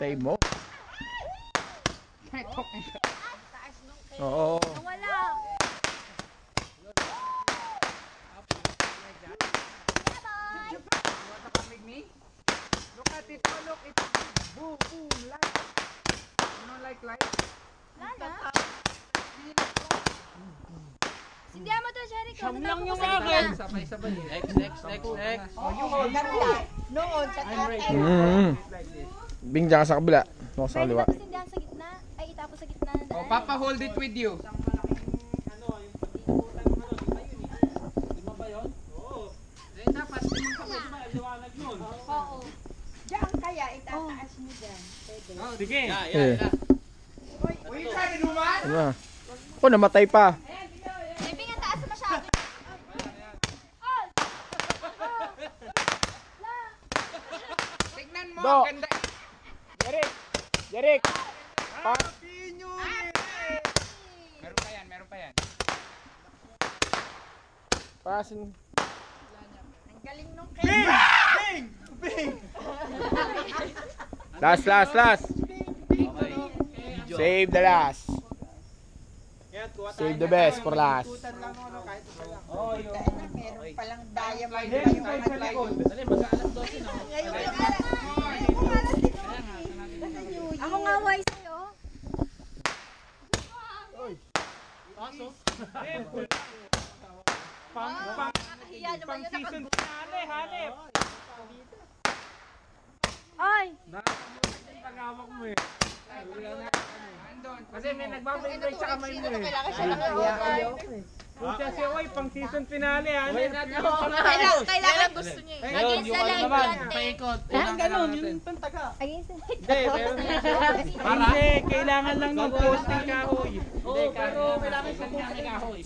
Save mo. Oo. Wala. Look at it, oh, look, it's boom, boom, light. You know, like light? Lala. Sindihan mo to, Jerry. Siyam lang yung akin. Sabay-sabay. Next. Oh, you hold that light. Noon, sa tatay. Like this. Bing dyan ka sa kabila. Ako sa kaliwa. Pwede sindihan sa gitna. Ay, itapos sa gitna ng daan. Oh, Papa, hold it with you. Dapat Oo. Diyan kaya, itataas mo dyan. Pwede. Sige. Eh. Uy, try to do man? Ano na? Ako, namatay pa. Ay, Bing, ang taas masyado. Tignan mo, Do. ang ganda. Derek! Derek! Meron pa yan, meron pa yan. Pasin. Ang galing nung kaya. Last. Save the last. Save the best for last. Meron palang diamond pa yung mga diamond. Ako nga wise sa'yo. Nakakahiya naman yun. Season finale, hanep. Ay! Pag-awak mo eh. Andon. Kasi may nagbabaybay sa kamay mo eh. Kailangan siya lang Pucha siya, oy, pang season finale, hanep. Kailangan gusto niya eh. Against the light natin. Ang ganun, yun pang taga. Against the light. Hindi, pero hindi, kailangan lang ng posting kahoy. Oo, pero kailangan sa posting kahoy.